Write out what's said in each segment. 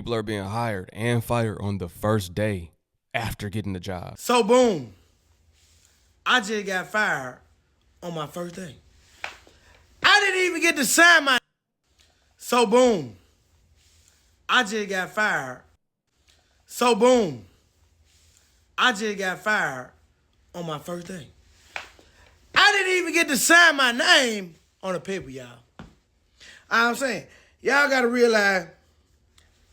People are being hired and fired on the first day after getting the job. So boom, I just got fired on my first day. I didn't even get to sign my. So boom, I just got fired. So boom, I just got fired on my first day. I didn't even get to sign my name on the paper, y'all. I'm saying, y'all gotta realize,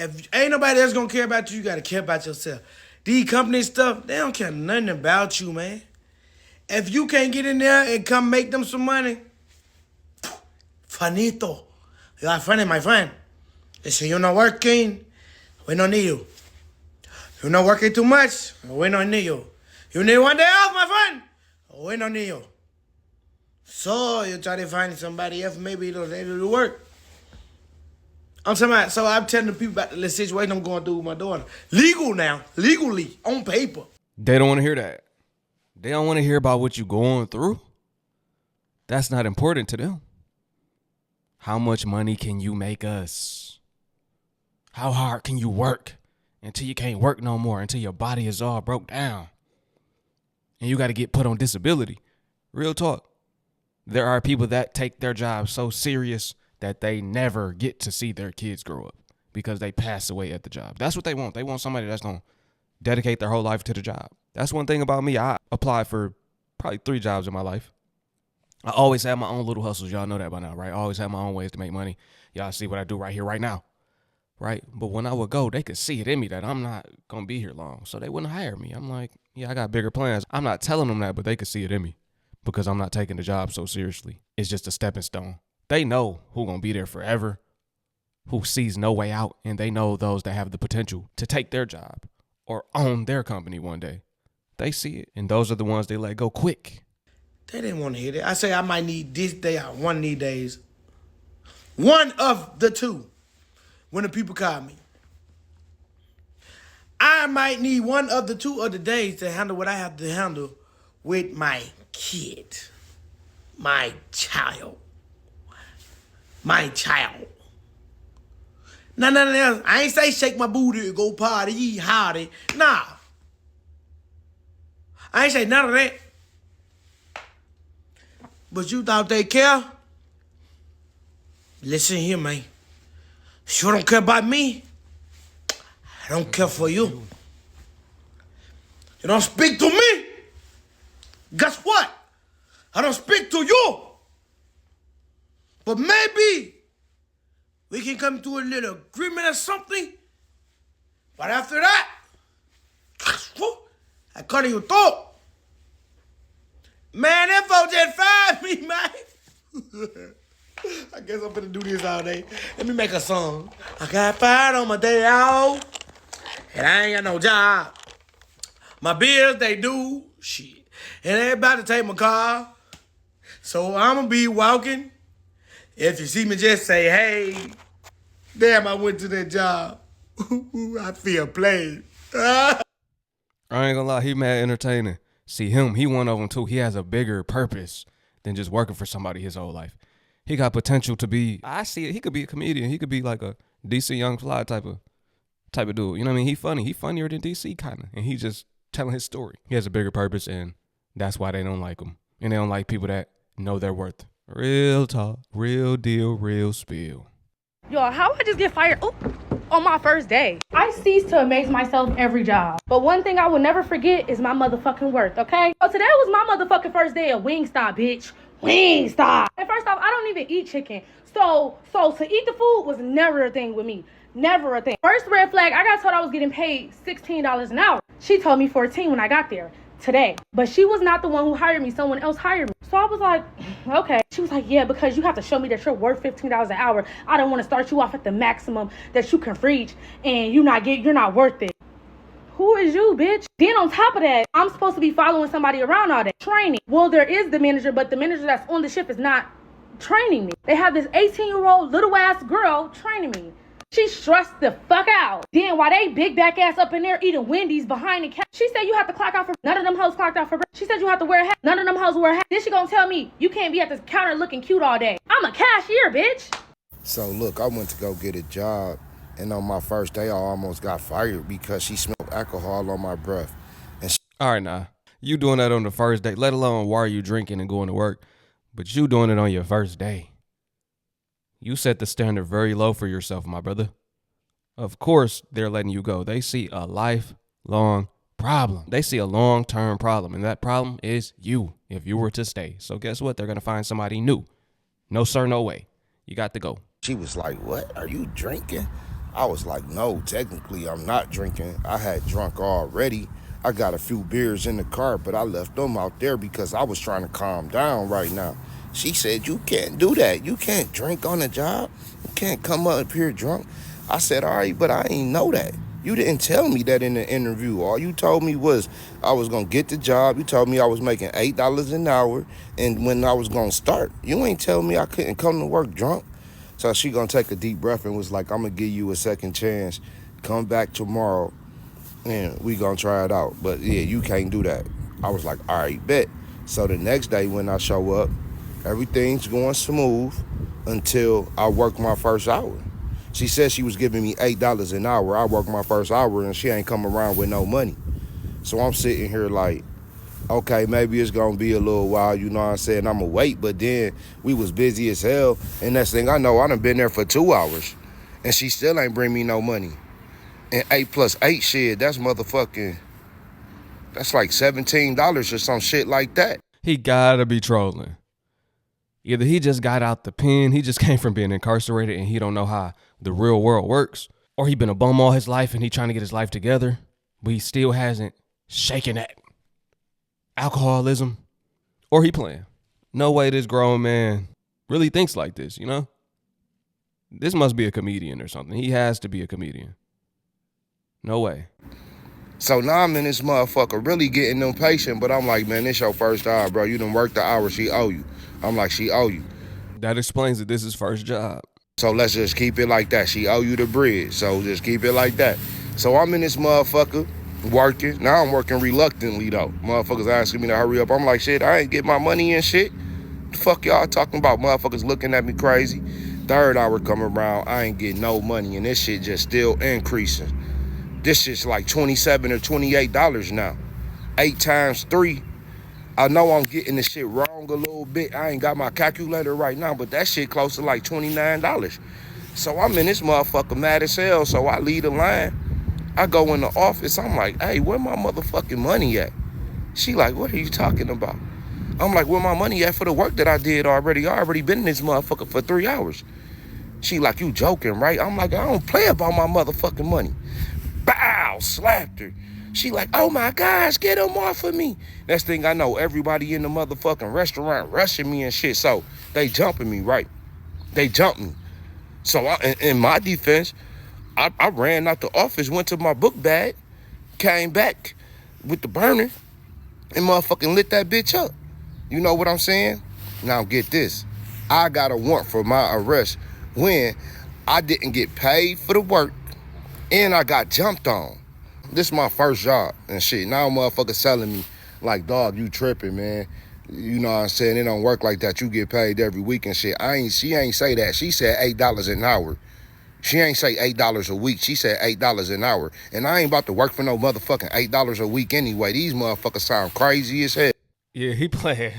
if ain't nobody else gonna care about you, you gotta care about yourself. These company stuff, they don't care nothing about you, man. If you can't get in there and come make them some money, finito. You are funny, my friend. They say you're not working, we don't need you. You're not working too much, we don't need you. You need one day off, my friend, we don't need you. So you try to find somebody else, maybe they'll do work. I'm telling the people about the situation I'm going through with my daughter. Legal now, legally, on paper. They don't want to hear that. They don't want to hear about what you're going through. That's not important to them. How much money can you make us? How hard can you work until you can't work no more, until your body is all broke down? And you got to get put on disability. Real talk. There are people that take their job so serious that they never get to see their kids grow up because they pass away at the job. That's what they want. They want somebody that's going to dedicate their whole life to the job. That's one thing about me. I applied for probably 3 jobs in my life. I always had my own little hustles. Y'all know that by now, right? I always had my own ways to make money. Y'all see what I do right here, right now, right? But when I would go, they could see it in me that I'm not going to be here long. So they wouldn't hire me. I'm like, yeah, I got bigger plans. I'm not telling them that, but they could see it in me because I'm not taking the job so seriously. It's just a stepping stone. They know who's going to be there forever, who sees no way out, and they know those that have the potential to take their job or own their company one day. They see it, and those are the ones they let go quick. They didn't want to hear that. I say I might need this day or one of these days. One of the two. When the people call me. I might need one of the 2 other days to handle what I have to handle with my kid. My child. My child. Nothing else. I ain't say shake my booty and go party, hardy. Nah. I ain't say none of that. But you thought they care? Listen here, man. If you don't care about me, I don't care for you. You don't speak to me. Guess what? I don't speak to you. But maybe we can come to a little agreement or something. But after that, I cut you throat. Man, that folks just fired me, man. I guess I'm gonna do this all day. Let me make a song. I got fired on my day off, and I ain't got no job. My bills, they do. Shit. And they about to take my car. So I'm gonna be walking. If you see me, just say, hey, damn, I went to that job. I feel played. I ain't gonna lie, he mad entertaining. See him, he one of them too. He has a bigger purpose than just working for somebody his whole life. He got potential to be, I see it, he could be a comedian. He could be like a DC Young Fly type of dude. You know what I mean? He funny. He funnier than DC kind of. And he just telling his story. He has a bigger purpose, and that's why they don't like him. And they don't like people that know their worth. Real talk, real deal, real spill. Yo, how I just get fired on my first day? I cease to amaze myself every job. But one thing I will never forget is my motherfucking worth, okay? So today was my motherfucking first day at Wingstop, bitch. Wingstop. And first off, I don't even eat chicken. So to eat the food was never a thing with me. Never a thing. First red flag, I got told I was getting paid $16 an hour. She told me $14 when I got there today. But she was not the one who hired me. Someone else hired me. So I was like, okay. She was like, yeah, because you have to show me that you're worth $15 an hour. I don't want to start you off at the maximum that you can reach, and you're not worth it. Who is you, bitch? Then on top of that, I'm supposed to be following somebody around all day. Training. Well, there is the manager, but the manager that's on the shift is not training me. They have this 18-year-old little ass girl training me. She stressed the fuck out. Then while they big back ass up in there eating Wendy's behind the counter, she said you have to clock out for, none of them hoes clocked out for, she said you have to wear a hat, none of them hoes wear a hat. Then she gonna tell me you can't be at the counter looking cute all day. I'm a cashier, bitch. So look, I went to go get a job And on my first day, I almost got fired because she smelled alcohol on my breath. And she All right, now. You doing that on the first day, let alone why are you drinking and going to work, but you doing it on your first day. You set the standard very low for yourself, my brother. Of course, they're letting you go. They see a lifelong problem. They see a long-term problem, and that problem is you if you were to stay. So guess what? They're going to find somebody new. No, sir, no way. You got to go. She was like, "What? Are you drinking?" I was like, "No, technically I'm not drinking. I had drunk already. I got a few beers in the car, but I left them out there because I was trying to calm down right now." She said, "You can't do that. You can't drink on the job. You can't come up here drunk." I said, "All right, but I ain't know that. You didn't tell me that in the interview. All you told me was I was going to get the job. You told me I was making $8 an hour and when I was going to start. You ain't tell me I couldn't come to work drunk." So she gonna take a deep breath and was like, "I'm gonna give you a second chance. Come back tomorrow and we gonna try it out. But yeah, you can't do that." I was like, "All right, bet." So the next day when I show up, everything's going smooth until I work my first hour. She said she was giving me $8 an hour. I work my first hour and she ain't come around with no money. So I'm sitting here like, okay, maybe it's gonna be a little while, you know what I'm saying? I'ma wait, but then we was busy as hell, and next thing I know, I done been there for 2 hours, and she still ain't bring me no money. And 8 + 8 shit, that's motherfucking, that's like $17 or some shit like that. He gotta be trolling. Either he just got out the pen, he just came from being incarcerated and he don't know how the real world works, or he been a bum all his life and he trying to get his life together, but he still hasn't shaken that alcoholism, or he playing. No way this grown man really thinks like this, you know? This must be a comedian or something. He has to be a comedian. No way. So now I'm in this motherfucker really getting impatient, but I'm like, man, this your first hour, bro. You done worked the hour, she owe you. I'm like, she owe you. That explains that this is first job. So let's just keep it like that. She owe you the bread, so just keep it like that. So I'm in this motherfucker working. Now I'm working reluctantly though. Motherfuckers asking me to hurry up. I'm like, shit, I ain't get my money and shit. The fuck y'all talking about? Motherfuckers looking at me crazy. Third hour come around, I ain't getting no money and this shit just still increasing. This shit's like $27 or $28 now. 8 times 3. I know I'm getting this shit wrong a little bit. I ain't got my calculator right now, but that shit close to like $29. So I'm in this motherfucker mad as hell. So I leave the line. I go in the office, I'm like, hey, where my motherfucking money at? She like, what are you talking about? I'm like, where my money at for the work that I did already? I already been in this motherfucker for 3 hours. She like, you joking, right? I'm like, I don't play about my motherfucking money. Bow, slapped her. She like, oh my gosh, get him off of me. Next thing I know, everybody in the motherfucking restaurant rushing me and shit. So they jumping me, right? They jumped me. So in my defense, I ran out the office, went to my book bag, came back with the burner, and motherfucking lit that bitch up. You know what I'm saying? Now get this. I got a warrant for my arrest when I didn't get paid for the work and I got jumped on. This is my first job and shit. Now motherfuckers telling me, like, dog, you tripping, man. You know what I'm saying? It don't work like that. You get paid every week and shit. She ain't say that. She said $8 an hour. She ain't say $8 a week. She said $8 an hour. And I ain't about to work for no motherfucking $8 a week anyway. These motherfuckers sound crazy as hell. Yeah, he playing.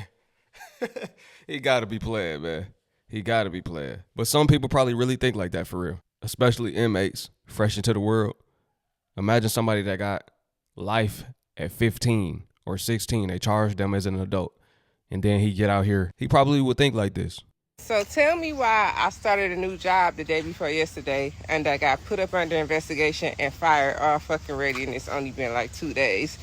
He gotta be playing, man. He gotta be playing. But some people probably really think like that for real. Especially inmates, fresh into the world. Imagine somebody that got life at 15 or 16. They charged them as an adult. And then he get out here. He probably would think like this. So tell me why I started a new job the day before yesterday and I got put up under investigation and fired all fucking ready, and it's only been like 2 days.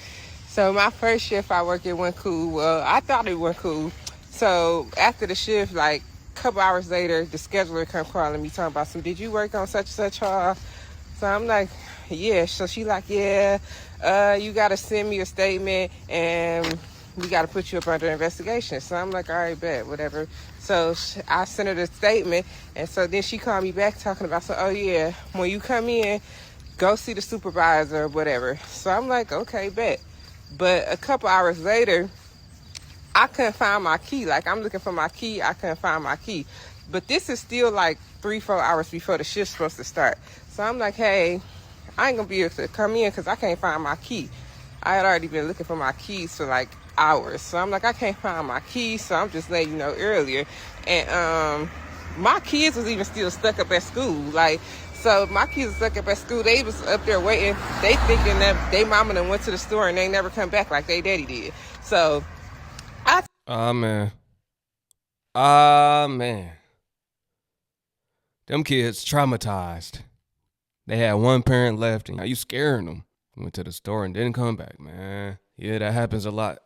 So my first shift I worked, it went cool. Well, I thought it went cool. So after the shift, like a couple hours later, the scheduler come calling me talking about some, did you work on such and such hall? So I'm like, yeah. So she like, yeah, you got to send me a statement and we got to put you up under investigation. So I'm like, all right, bet, whatever. So I sent her the statement, and so then she called me back talking about, so, oh yeah, when you come in, go see the supervisor or whatever. So I'm like, okay, bet. But a couple hours later, I couldn't find my key. Like, I'm looking for my key, I couldn't find my key. But this is still like 3-4 hours before the shift's supposed to start. So I'm like, hey, I ain't gonna be able to come in because I can't find my key. I had already been looking for my keys for like hours. So I'm like, I can't find my keys, so I'm just letting you know earlier. And my kids was even still stuck up at school. Like, so my kids was stuck up at school. They was up there waiting. They thinking that they mama done went to the store and they never come back like they daddy did. So Ah, man. Ah, man. Them kids traumatized. They had one parent left, and now you scaring them. Went to the store and didn't come back, man. Yeah, that happens a lot.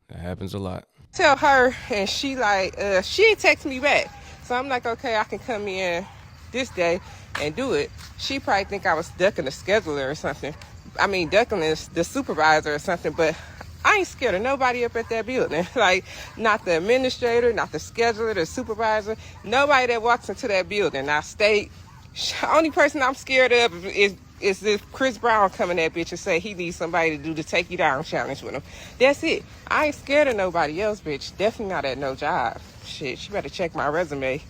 That happens a lot. tell her, and she like, she ain't text me back. So I'm like, okay, I can come in this day and do it. She probably think I was ducking the scheduler or something. I mean, ducking the supervisor or something, but I ain't scared of nobody up at that building. Like, not the administrator, not the scheduler, the supervisor, nobody that walks into that building. Now, only person I'm scared of is if Chris Brown come in that bitch and say he needs somebody to do the take you down challenge with him. That's it. I ain't scared of nobody else, bitch. Definitely not at no job. Shit, she better check my resume.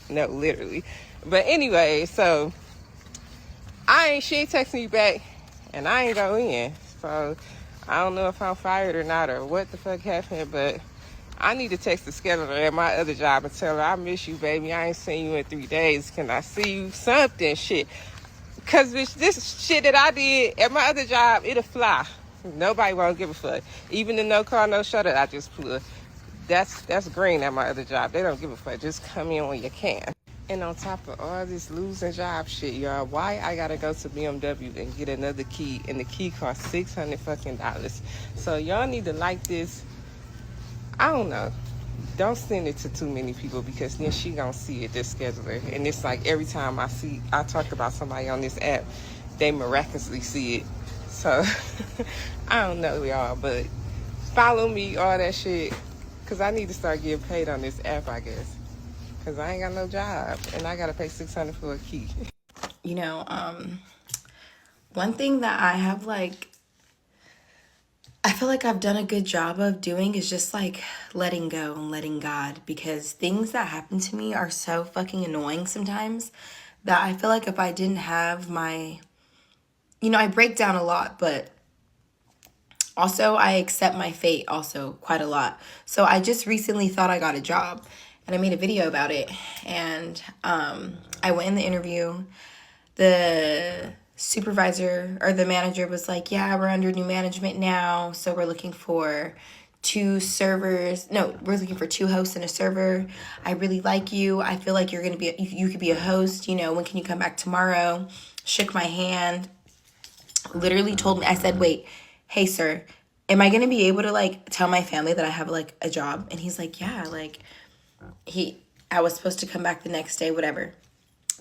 No, literally. But anyway, so she ain't texting me back, and I ain't go in. So I don't know if I'm fired or not or what the fuck happened, but I need to text the scheduler at my other job and tell her, I miss you, baby. I ain't seen you in 3 days. Can I see you? Something, shit. Because, bitch, this shit that I did at my other job, it'll fly. Nobody won't give a fuck. Even the no call, no show that I just put. That's green at my other job. They don't give a fuck. Just come in when you can. And on top of all this losing job shit, y'all, why I gotta go to BMW and get another key, and the key costs $600 fucking dollars. So y'all need to like this. I don't know. Don't send it to too many people, because then she gonna see it, this scheduler. And it's like every time I talk about somebody on this app, they miraculously see it. So I don't know, y'all, but follow me, all that shit, because I need to start getting paid on this app, I guess. Because I ain't got no job, and I got to pay $600 for a key. You know, one thing that I have, like, I feel like I've done a good job of doing is just, like, letting go and letting God. Because things that happen to me are so fucking annoying sometimes that I feel like if I didn't have my... You know, I break down a lot, but also I accept my fate also quite a lot. So I just recently thought I got a job, and I made a video about it. And I went in the interview. The supervisor or the manager was like, yeah, we're under new management now, so we're looking for 2 servers. No, we're looking for 2 hosts and a server. I really like you. I feel like you could be a host. You know, when can you come back tomorrow? Shook my hand. Literally told me, I said, wait, hey, sir, am I going to be able to, like, tell my family that I have, like, a job? And he's like, yeah, like, I was supposed to come back the next day, whatever.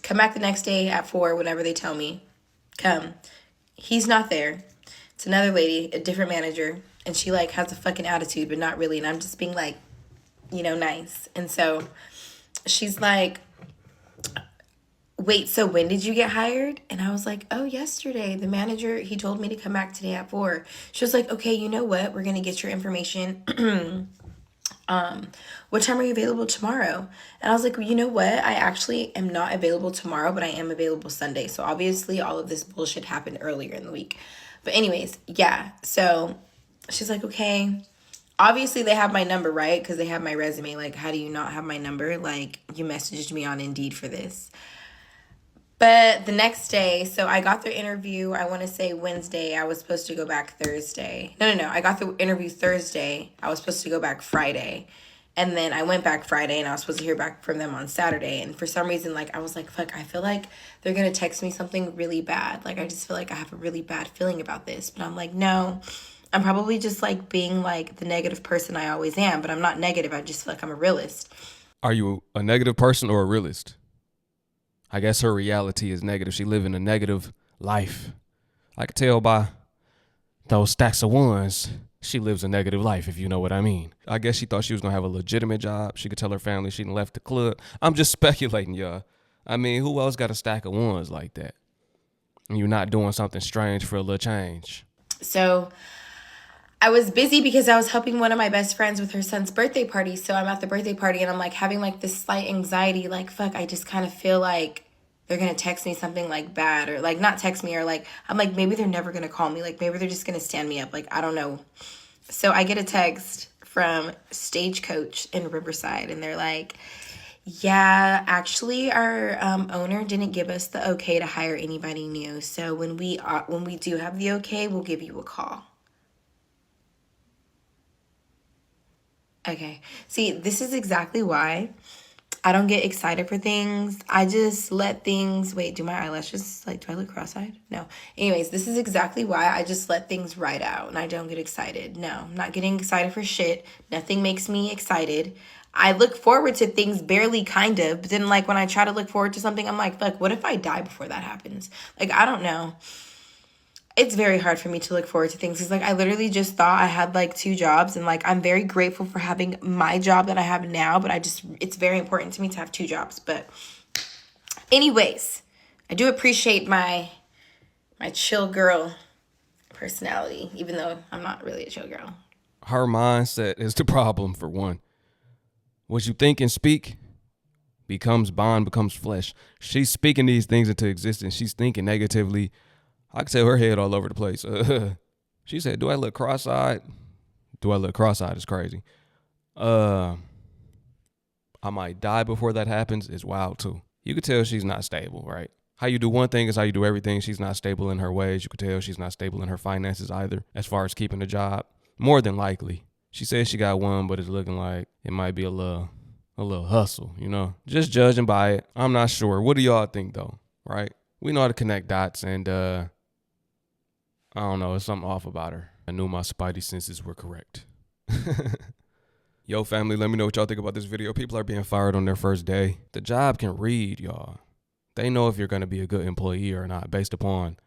Come back the next day at 4, whenever they tell me. Come. He's not there. It's another lady, a different manager, and she, like, has a fucking attitude, but not really. And I'm just being, like, you know, nice. And so she's like, wait, so when did you get hired? And I was like, oh, yesterday. The manager, he told me to come back today at 4. She was like, okay, you know what? We're going to get your information. What time are you available tomorrow? And I was like, well, you know what? I actually am not available tomorrow, but I am available Sunday. So obviously all of this bullshit happened earlier in the week. But anyways, yeah. So she's like, okay. Obviously they have my number, right? Because they have my resume. Like, how do you not have my number? Like, you messaged me on Indeed for this. But the next day, so I got the interview, I want to say Wednesday. I was supposed to go back Thursday. No. I got the interview Thursday. I was supposed to go back Friday. And then I went back Friday, and I was supposed to hear back from them on Saturday. And for some reason, like, I was like, fuck, I feel like they're going to text me something really bad. Like, I just feel like I have a really bad feeling about this. But I'm like, no, I'm probably just, like, being, like, the negative person I always am. But I'm not negative. I just feel like I'm a realist. Are you a negative person or a realist? I guess her reality is negative. She living a negative life. I could tell by those stacks of ones, she lives a negative life, if you know what I mean. I guess she thought she was going to have a legitimate job. She could tell her family she done left the club. I'm just speculating, y'all. I mean, who else got a stack of ones like that? And you're not doing something strange for a little change. So I was busy because I was helping one of my best friends with her son's birthday party. So I'm at the birthday party and I'm like having like this slight anxiety, like, fuck, I just kind of feel like they're gonna text me something like bad, or like not text me, or like I'm like, maybe they're never gonna call me, like maybe they're just gonna stand me up, like I don't know. So I get a text from Stagecoach in Riverside, and they're like, yeah, actually our owner didn't give us the okay to hire anybody new, so when we do have the okay, we'll give you a call. Okay, see, this is exactly why I don't get excited for things. I just let things, wait, do my eyelashes, like, do I look cross-eyed? No. Anyways, this is exactly why I just let things ride out and I don't get excited. No, I'm not getting excited for shit. Nothing makes me excited. I look forward to things barely, kind of, but then, like, when I try to look forward to something, I'm like, fuck, what if I die before that happens? Like, I don't know. It's very hard for me to look forward to things because, like, I literally just thought I had like 2 jobs, and like I'm very grateful for having my job that I have now, but it's very important to me to have 2 jobs. But anyways, I do appreciate my chill girl personality, even though I'm not really a chill girl. Her mindset is the problem, for one. What you think and speak becomes bond, becomes flesh. She's speaking these things into existence. She's thinking negatively. I could tell her head all over the place. She said, do I look cross-eyed? Do I look cross-eyed? It's crazy. I might die before that happens is wild too. You could tell she's not stable, right? How you do one thing is how you do everything. She's not stable in her ways. You could tell she's not stable in her finances either, as far as keeping a job. More than likely. She says she got one, but it's looking like it might be a little hustle, you know? Just judging by it. I'm not sure. What do y'all think though, right? We know how to connect dots, and I don't know, there's something off about her. I knew my spidey senses were correct. Yo, family, let me know what y'all think about this video. People are being fired on their first day. The job can read, y'all. They know if you're going to be a good employee or not based upon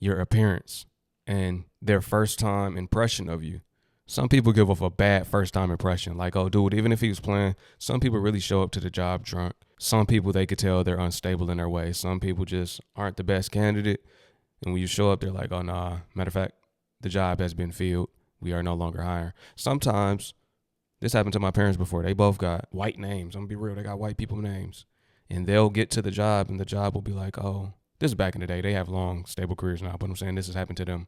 your appearance and their first time impression of you. Some people give off a bad first time impression. Like, oh, dude, even if he was playing, some people really show up to the job drunk. Some people, they could tell they're unstable in their ways. Some people just aren't the best candidate. And when you show up, they're like, oh, nah. Matter of fact, the job has been filled. We are no longer hiring. Sometimes, this happened to my parents before. They both got white names. I'm going to be real. They got white people names. And they'll get to the job, and the job will be like, oh, this is back in the day. They have long, stable careers now. But I'm saying this has happened to them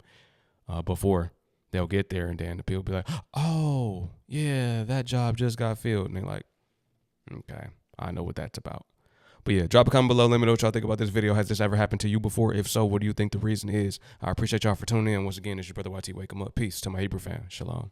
before. They'll get there, and then the people will be like, oh, yeah, that job just got filled. And they're like, okay, I know what that's about. But yeah, drop a comment below. Let me know what y'all think about this video. Has this ever happened to you before? If so, what do you think the reason is? I appreciate y'all for tuning in. Once again, it's your brother YT. Wake 'em up. Peace to my Hebrew fam. Shalom.